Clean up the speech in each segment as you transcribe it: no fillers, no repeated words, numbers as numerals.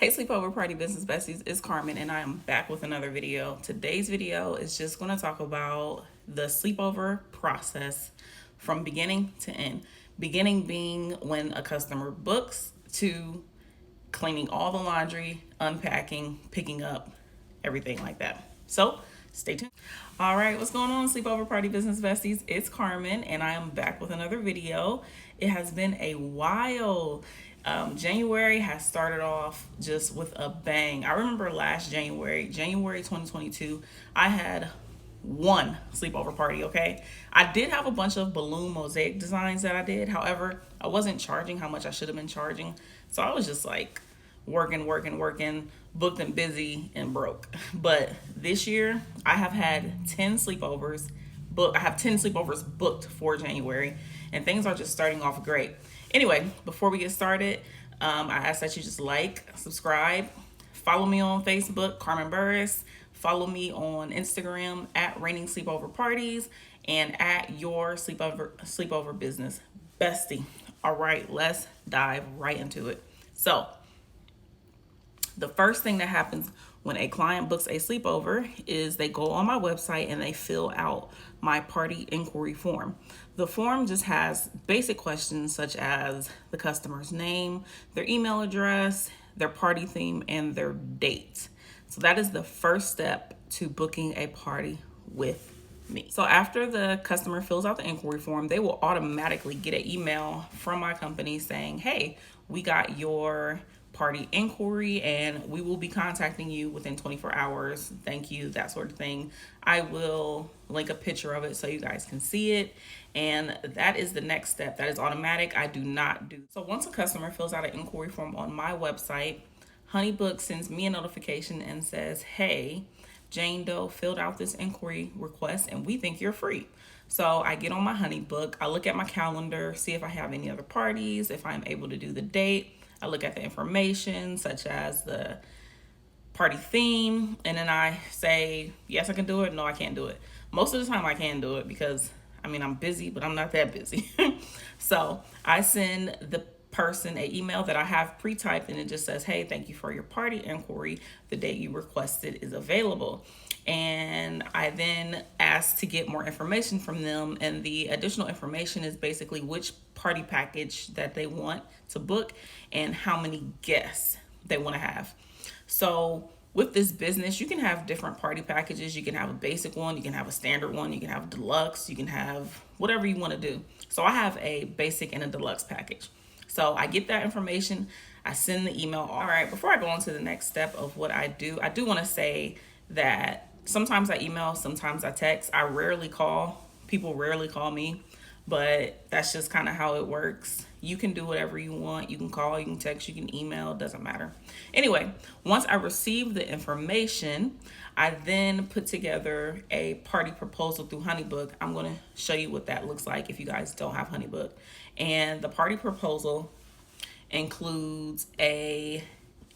Hey Sleepover Party Business Besties, it's Carmen and I am back with another video. Today's video is just going to talk about the sleepover process from beginning to end. Beginning being when a customer books to cleaning all the laundry, unpacking, picking up, everything like that. So stay tuned. All right, what's going on, Sleepover Party Business Besties? It's Carmen and I am back with another video. It has been a while. January has started off just with a bang. I remember last January 2022, I had one sleepover party, okay? I did have a bunch of balloon mosaic designs that I did. However, I wasn't charging how much I should have been charging. So I was just like working, booked and busy and broke. But this year, I have had 10 sleepovers. I have 10 sleepovers booked for January, and things are just starting off great. Anyway, before we get started, I ask that you just like, subscribe, follow me on Facebook, Carmen Burris. Follow me on Instagram at Raining Sleepover Parties and at Your Sleepover Business Bestie. All right, let's dive right into it. So, the first thing that happens when a client books a sleepover is they go on my website and they fill out my party inquiry form. The form just has basic questions such as the customer's name, their email address, their party theme, and their date. So that is the first step to booking a party with me. So after the customer fills out the inquiry form, they will automatically get an email from my company saying, hey, we got your party inquiry and we will be contacting you within 24 hours. Thank you, that sort of thing. I will link a picture of it so you guys can see it. And that is the next step. That is automatic. I do not do. So once a customer fills out an inquiry form on my website, Honeybook sends me a notification and says, hey, Jane Doe filled out this inquiry request and we think you're free. So I get on my Honeybook, I look at my calendar, see if I have any other parties, if I'm able to do the date. I look at the information such as the party theme, and then I say, yes, I can do it. No, I can't do it. Most of the time I can do it because I'm busy, but I'm not that busy. So I send the person an email that I have pre-typed and it just says, hey, thank you for your party inquiry. The date you requested is available. And I then ask to get more information from them. And the additional information is basically which party package that they want to book and how many guests they want to have. So with this business, you can have different party packages. You can have a basic one, you can have a standard one, you can have a deluxe, you can have whatever you want to do. So I have a basic and a deluxe package. So I get that information, I send the email. All right, before I go on to the next step of what I do want to say that sometimes I email, sometimes I text. I rarely call. People rarely call me, but that's just kind of how it works. You can do whatever you want. You can call, you can text, you can email, doesn't matter. Anyway, once I receive the information, I then put together a party proposal through Honeybook. I'm going to show you what that looks like if you guys don't have Honeybook. And the party proposal includes a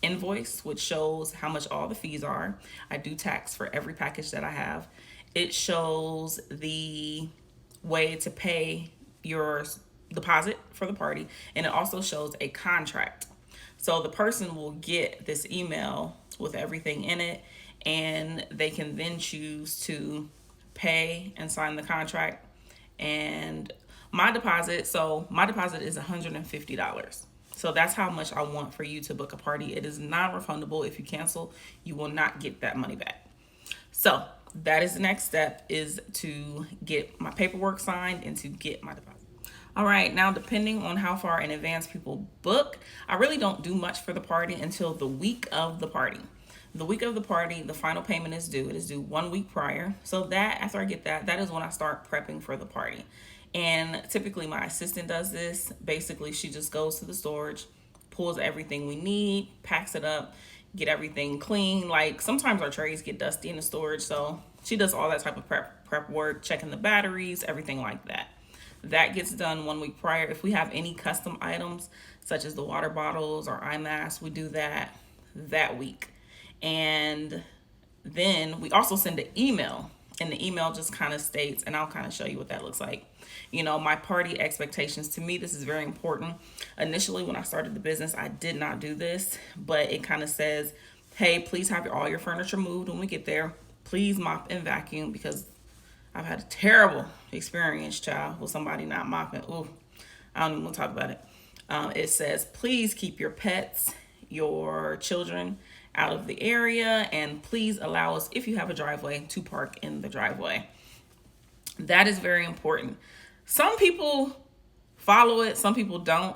invoice which shows how much all the fees are. I do tax for every package that I have. It shows the way to pay your deposit for the party, and it also shows a contract. So the person will get this email with everything in it, and they can then choose to pay and sign the contract. And my deposit is $150. So that's how much I want for you to book a party. It is non-refundable. If you cancel, you will not get that money back. So that is the next step, is to get my paperwork signed and to get my deposit. All right, now depending on how far in advance people book, I really don't do much for the party until the week of the party. The week of the party, the final payment is due. It is due 1 week prior. So that, after I get that is when I start prepping for the party. And typically my assistant does this. Basically, she just goes to the storage, pulls everything we need, packs it up, get everything clean. Like sometimes our trays get dusty in the storage, so she does all that type of prep work, checking the batteries, everything like that. That gets done 1 week prior. If we have any custom items, such as the water bottles or eye masks, we do that week. And then we also send an email And the email just kind of states, and I'll kind of show you what that looks like. My party expectations. To me, this is very important. Initially, when I started the business, I did not do this, but it kind of says, hey, please have all your furniture moved when we get there. Please mop and vacuum, because I've had a terrible experience, child, with somebody not mopping. Ooh, I don't even want to talk about it. It says, please keep your pets, your children out of the area, and please allow us, if you have a driveway, to park in the driveway. That is very important. Some people follow it, some people don't.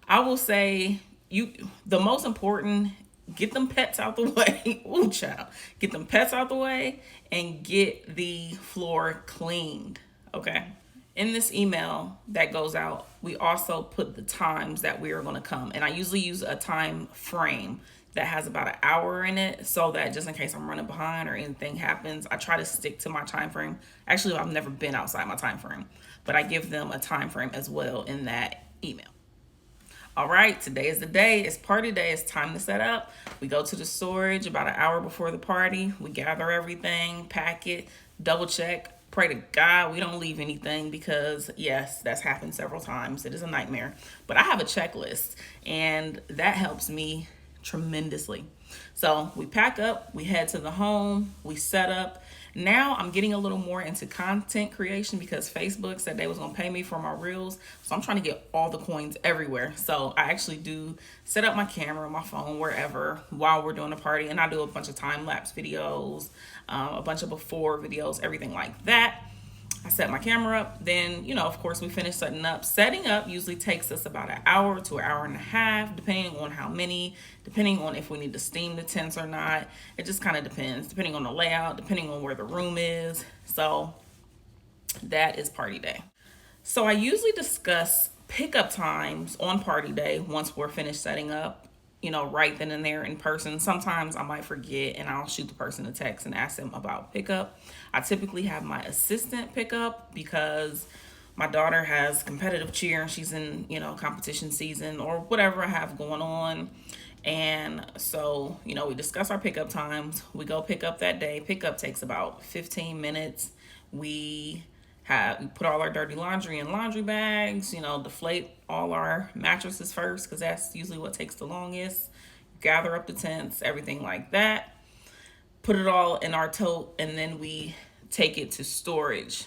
I will say the most important, get them pets out the way. Ooh, child. Get them pets out the way and get the floor cleaned. Okay. In this email that goes out, we also put the times that we are going to come. And I usually use a time frame that has about an hour in it, so that just in case I'm running behind or anything happens, I try to stick to my time frame. Actually, I've never been outside my time frame, but I give them a time frame as well in that email. All right, today is the day. It's party day. It's time to set up. We go to the storage about an hour before the party. We gather everything, pack it, double check. Pray to God we don't leave anything, because yes, that's happened several times. It is a nightmare. But I have a checklist, and that helps me tremendously. So we pack up, we head to the home, we set up. Now I'm getting a little more into content creation, because Facebook said they was gonna pay me for my reels. So I'm trying to get all the coins everywhere. So I actually do set up my camera, my phone, wherever, while we're doing a party. And I do a bunch of time-lapse videos, a bunch of before videos, everything like that. I set my camera up. Then, of course, we finish setting up. Setting up usually takes us about an hour to an hour and a half, depending on how many, depending on if we need to steam the tents or not. It just kind of depends, depending on the layout, depending on where the room is. So that is party day. So I usually discuss pickup times on party day once we're finished setting up, right then and there in person. Sometimes I might forget, and I'll shoot the person a text and ask them about pickup. I typically have my assistant pick up, because my daughter has competitive cheer and she's in, competition season or whatever I have going on. And so, we discuss our pickup times. We go pick up that day. Pickup takes about 15 minutes. We put all our dirty laundry in laundry bags, deflate all our mattresses first, because that's usually what takes the longest. Gather up the tents, everything like that. Put it all in our tote, and then we take it to storage.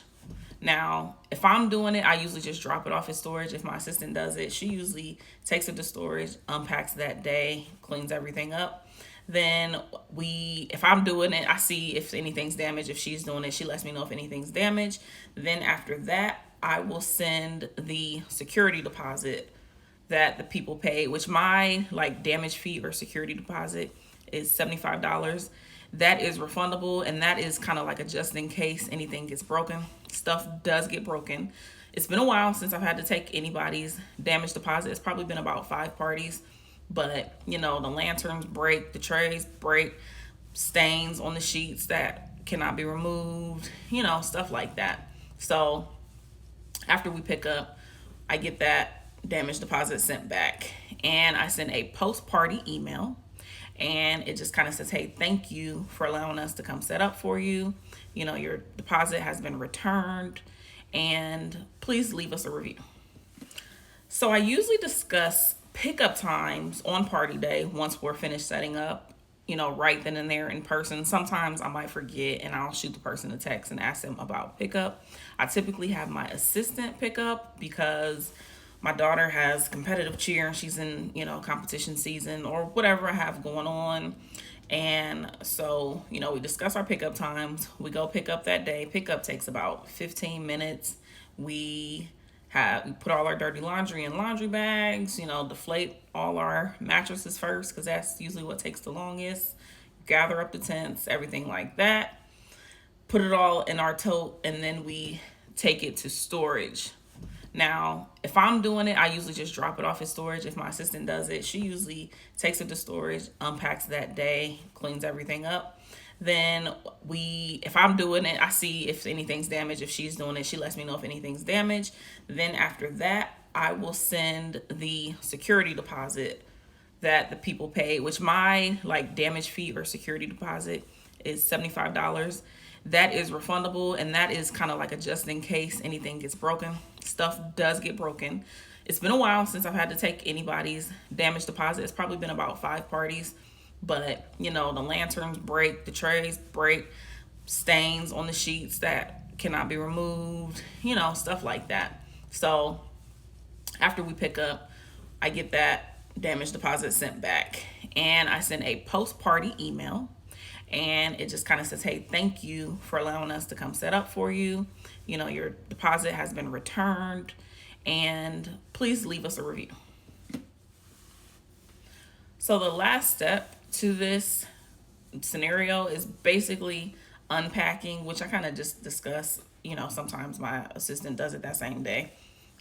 Now, if I'm doing it, I usually just drop it off at storage. If my assistant does it, she usually takes it to storage, unpacks that day, cleans everything up. Then if I'm doing it, I see if anything's damaged. If she's doing it, she lets me know if anything's damaged. Then after that, I will send the security deposit that the people pay, which my damage fee or security deposit is $75. That is refundable, and that is kind of like a just in case anything gets broken. Stuff does get broken. It's been a while since I've had to take anybody's damage deposit. It's probably been about 5 parties. But, the lanterns break, the trays break, stains on the sheets that cannot be removed, stuff like that. So after we pick up, I get that damage deposit sent back, and I send a post-party email, and it just kind of says, hey, thank you for allowing us to come set up for you. Your deposit has been returned, and please leave us a review. So I usually discuss pickup times on party day once we're finished setting up, right then and there in person. Sometimes I might forget, and I'll shoot the person a text and ask them about pickup. I typically have my assistant pick up, because my daughter has competitive cheer and she's in, competition season or whatever I have going on. And so, we discuss our pickup times. We go pick up that day. Pickup takes about 15 minutes. We put all our dirty laundry in laundry bags, deflate all our mattresses first, because that's usually what takes the longest. Gather up the tents, everything like that. Put it all in our tote, and then we take it to storage. Now, if I'm doing it, I usually just drop it off at storage. If my assistant does it, she usually takes it to storage, unpacks that day, cleans everything up. Then if I'm doing it, I see if anything's damaged. If she's doing it, she lets me know if anything's damaged. Then after that, I will send the security deposit that the people pay, which my damage fee or security deposit is $75. That is refundable, and that is kind of like a just in case anything gets broken. Stuff does get broken. It's been a while since I've had to take anybody's damage deposit. It's probably been about 5 parties, but you know, the lanterns break, the trays break, stains on the sheets that cannot be removed, you know, stuff like that. So after we pick up, I get that damage deposit sent back, and I send a post-party email, and it just kind of says, hey, thank you for allowing us to come set up for you. You know, your deposit has been returned, and please leave us a review. So the last step to this scenario is basically unpacking, which I kind of just discussed. You know, sometimes my assistant does it that same day.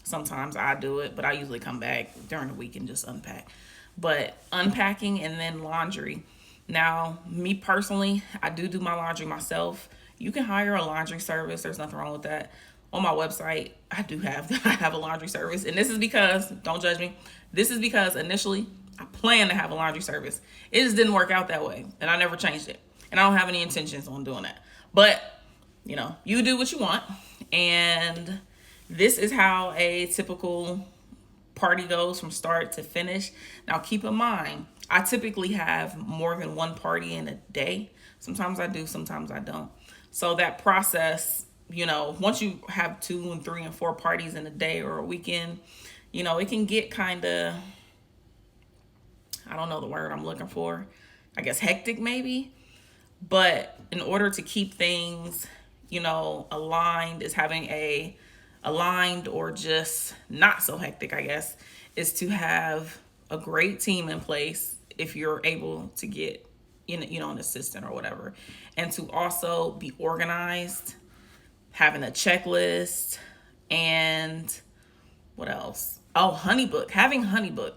Sometimes I do it, but I usually come back during the week and just unpack. But unpacking and then laundry. Now, me personally, I do my laundry myself. You can hire a laundry service. There's nothing wrong with that. On my website, I have a laundry service. And this is because, don't judge me, this is because initially I planned to have a laundry service. It just didn't work out that way, and I never changed it. And I don't have any intentions on doing that. But, you know, you do what you want. And this is how a typical party goes from start to finish. Now, keep in mind, I typically have more than one party in a day. Sometimes I do, sometimes I don't. So that process, you know, once you have 2 and 3 and 4 parties in a day or a weekend, you know, it can get kind of, I don't know the word I'm looking for, I guess hectic maybe. But in order to keep things, you know, aligned, is having a aligned or just not so hectic, I guess, is to have a great team in place if you're able to get, you know, an assistant or whatever. And to also be organized, having a checklist, and what else? Oh, Honeybook, having Honeybook.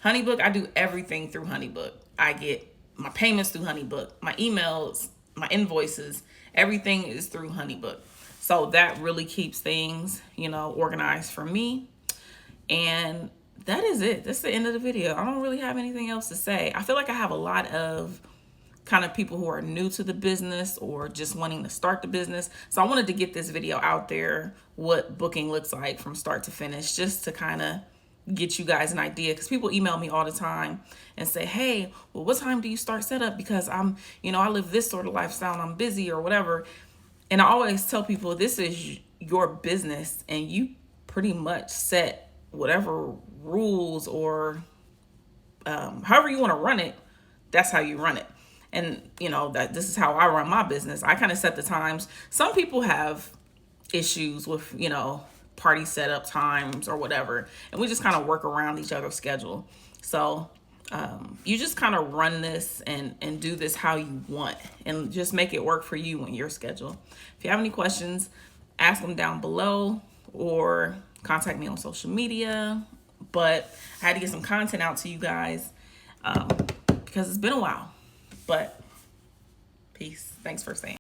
Honeybook, I do everything through Honeybook. I get my payments through Honeybook, my emails, my invoices, everything is through Honeybook. So that really keeps things, you know, organized for me. And that is it. That's the end of the video. I don't really have anything else to say. I feel like I have a lot of kind of people who are new to the business or just wanting to start the business. So I wanted to get this video out there, what booking looks like from start to finish, just to kind of get you guys an idea, because people email me all the time and say, hey, well, what time do you start setup? Because I'm, you know, I live this sort of lifestyle and I'm busy or whatever. And I always tell people, this is your business and you pretty much set whatever rules or however you want to run it, that's how you run it. And, you know, that this is how I run my business. I kind of set the times. Some people have issues with, you know, party setup times or whatever, and we just kind of work around each other's schedule. So you just kind of run this and do this how you want, and just make it work for you and your schedule. If you have any questions, ask them down below or contact me on social media. But I had to get some content out to you guys because it's been a while. But peace. Thanks for staying.